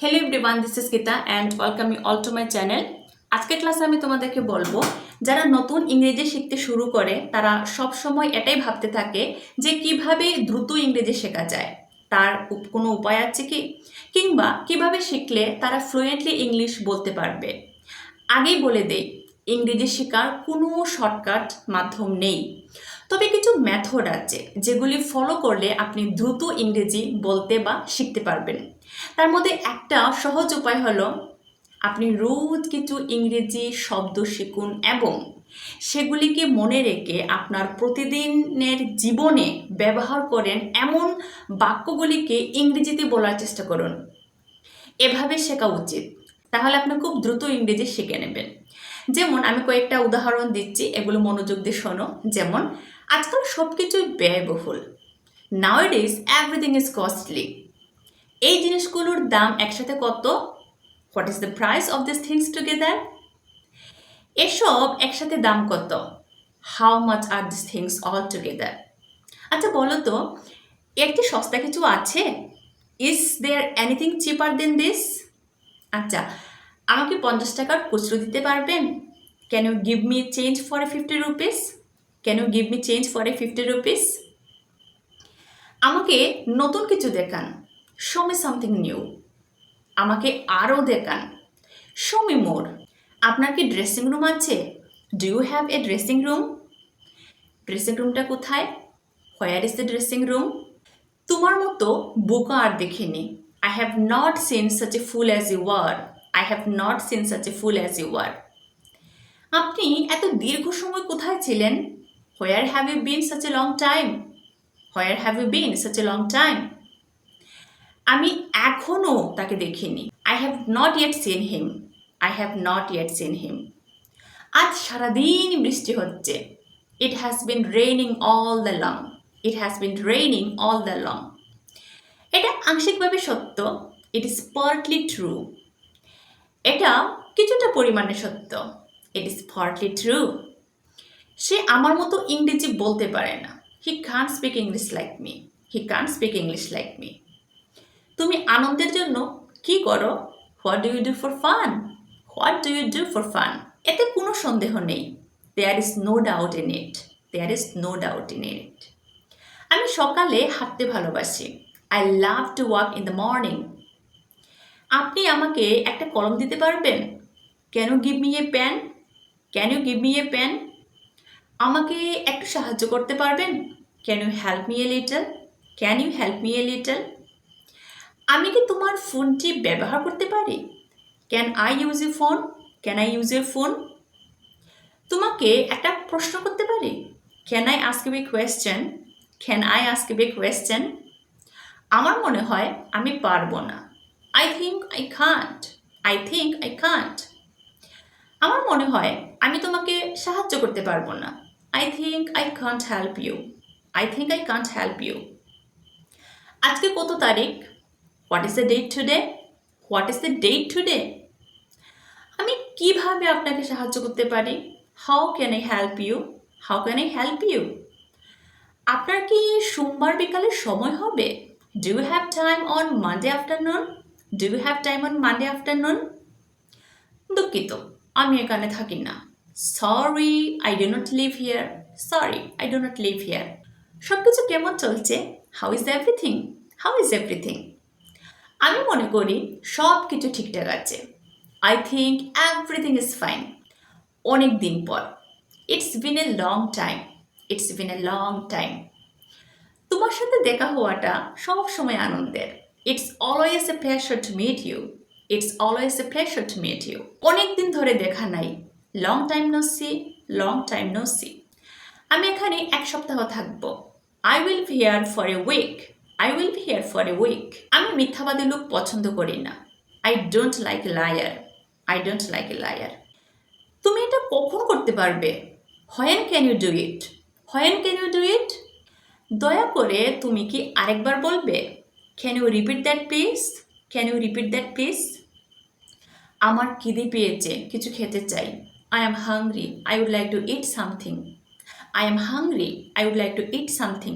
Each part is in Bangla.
Hello everyone, this is Gita and welcome you all to my channel. আজকের ক্লাসে আমি তোমাদেরকে বলবো, যারা নতুন ইংরেজি শিখতে শুরু করে তারা সব সময় এটাই ভাবতে থাকে যে কিভাবে দ্রুত ইংরেজি শেখা যায়, তার কোনো উপায় আছে কি, কিংবা কিভাবে শিখলে তারা ফ্লুয়েন্টলি ইংলিশ বলতে পারবে। আগেই বলে দেই, ইংরেজি শেখার কোনো শর্টকাট মাধ্যম নেই, তবে কিছু মেথড আছে যেগুলি ফলো করলে আপনি দ্রুত ইংরেজি বলতে বা শিখতে পারবেন। তার মধ্যে একটা সহজ উপায় হলো, আপনি রোজ কিছু ইংরেজি শব্দ শিখুন এবং সেগুলিকে মনে রেখে আপনার প্রতিদিনের জীবনে ব্যবহার করেন এমন বাক্যগুলিকে ইংরেজিতে বলার চেষ্টা করুন। এভাবে শেখা উচিত, তাহলে আপনি খুব দ্রুত ইংরেজি শিখে নেবেন। যেমন আমি কয়েকটা উদাহরণ দিচ্ছি, এগুলো মনোযোগ দিয়ে শোনো। যেমন, আজকাল সব কিছুই ব্যয়বহুল। Nowadays everything is costly. এই জিনিসগুলোর দাম একসাথে কত? What is the price of this things together? এসব একসাথে দাম কত? How much are this things all together? আচ্ছা বলো তো, এর কি সস্তা কিছু আছে? Is there anything cheaper than this? আচ্ছা, আমাকে 50 টাকার খুচরো দিতে পারবেন? Can you give me change for a 50 rupees? Can you give me change for a 50 rupees? আমাকে নতুন কিছু দেখান। Show me something new. আমাকে আরও দেখান। Show me more. আপনার কি ড্রেসিং রুম আছে? Do you have a dressing room? Dressing রুমটা কোথায়? Where is the dressing room? তোমার মতো বোকা আর দেখিনি। I have not seen such a fool as you are. I have not seen such a fool as you are. আপনি এত দীর্ঘ সময় কোথায় ছিলেন? Where have you been such a long time? Where have you been such a long time? আমি এখনও তাকে দেখিনি। I have not yet seen him. I have not yet seen him. আজ সারাদিন বৃষ্টি হচ্ছে। It has been raining all the long. It has been raining all the long. এটা আংশিকভাবে সত্য। It is partly true. এটা কিছুটা পরিমাণে সত্য। It is partly true. সে আমার মতো ইংরেজি বলতে পারে না। He can't speak English like me. He can't speak English like me. তুমি আনন্দের জন্য কি করো? What do you do for fun? What do you do for fun? এতে কোনো সন্দেহ নেই। There is no doubt in it. There is no doubt in it. আমি সকালে হাঁটতে ভালোবাসি। I love to walk in the morning. আপনি আমাকে একটা কলম দিতে পারবেন? Can you give me a pen? Can you give me a pen? আমাকে একটু সাহায্য করতে পারবেন? Can you help me a little? Can you help me a little? আমি কি তোমার ফোনটি ব্যবহার করতে পারি? Can I use your phone? Can I use your phone? তোমাকে একটা প্রশ্ন করতে পারি? Can I ask you a question? Can I ask you a question? আমার মনে হয় আমি পারবো না। I think I can't. I think I can't. আমার মনে হয় আমি তোমাকে সাহায্য করতে পারবো না। I think I can't help you. I think I can't help you. আজকে কত তারিখ? What is the date today? What is the date today? আমি কিভাবে আপনাকে সাহায্য করতে পারি? How can I help you? How can I help you? আপনার কি সোমবার বিকালে সময় হবে? Do you have time on Monday afternoon? Do you have time on Monday afternoon? দুঃখিত, আমি এখানে থাকি না। Sorry, I do not live here. Sorry, I do not live here. সব কিছু কেমন চলছে? How is everything? How is everything? আমি মনে করি সব কিছু ঠিকঠাক আছে। I think everything is fine. অনেক দিন পর। It's been a long time. It's been a long time. তোমার সাথে দেখা হওয়াটা সব সময় আনন্দের। It's always a pleasure to meet you. It's always a pleasure to meet you. অনেক দিন ধরে দেখা নাই। Long time no see. Long time no see. আমি এখানে এক সপ্তাহ থাকবো। I will be here for a week. I will be here for a week. আমি মিথ্যাবাদী লোক পছন্দ করি না। I don't like a liar. I don't like a liar. তুমি এটা কখন করতে পারবে? When can you do it? When can you do it? দয়া করে তুমি কি আরেকবার বলবে? Can you repeat that please? Can you repeat that please? আমার খিদে পেয়েছে, কিছু খেতে চাই। I am hungry. I would like to eat something. I am hungry. I would like to eat something.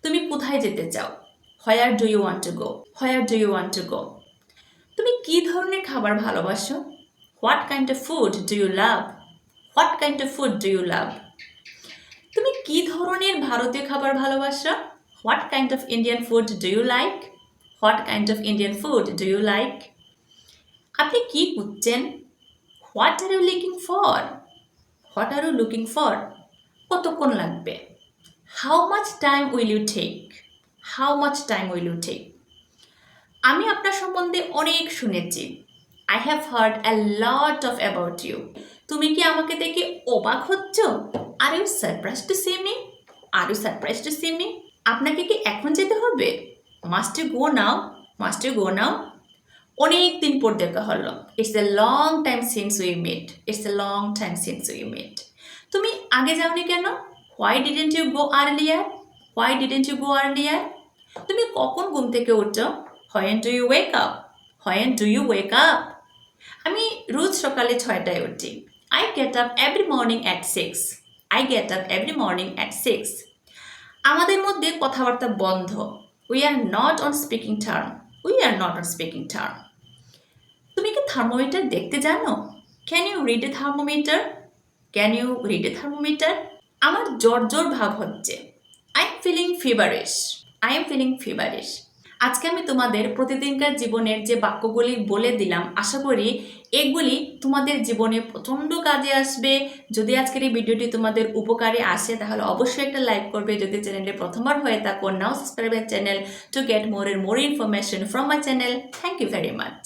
তুমি কোথায় যেতে চাও? Where do you want to go? Where do you want to go? তুমি কি ধরনের খাবার ভালোবাসো? What kind of food do you love? What kind of food do you love? তুমি কি ধরনের ভারতীয় খাবার ভালোবাসো? What kind of Indian food do you like? What kind of Indian food do you like? আপনি কি খুঁজছেন? What are you looking for? What are you looking for? কতক্ষণ লাগবে? How much time will you take? How much time will you take? আমি আপনার সম্বন্ধে অনেক শুনেছি। I have heard a lot of about you. তুমি কি আমাকে দেখে অবাক হচ্ছ? Are you surprise to see me? Are you surprise to see me? আপনাকে কি এখন যেতে হবে? Must you go now? Must you go now? অনেক দিন পর দেখা হলো। It's a long time since we meet. It's a long time since we meet. তুমি আগে যাওনি কেন? Why didn't you go earlier? Why didn't you go earlier? তুমি কখন ঘুম থেকে উঠো? When do you wake up? When do you wake up? আমি রোজ সকালে 6টায় উঠি। I get up every morning at 6। I get up every morning at 6। আমাদের মধ্যে কথাবার্তা বন্ধ। We are not on speaking term. We are not on speaking term. তুমি কি থার্মোমিটার দেখতে জানো? Can you read a thermometer? Can you read a thermometer? আমার জ্বর জ্বর ভাব হচ্ছে। I am feeling feverish. I am feeling feverish. আজকে আমি তোমাদের প্রতিদিনকার জীবনের যে বাক্যগুলি বলে দিলাম, আশা করি এগুলি তোমাদের জীবনে প্রচণ্ড কাজে আসবে। যদি আজকের এই ভিডিওটি তোমাদের উপকারে আসে তাহলে অবশ্যই একটা লাইক করবে। যদি চ্যানেলে প্রথমবার হয়ে থাকো, now subscribe my channel to get more information from my channel. Thank you very much.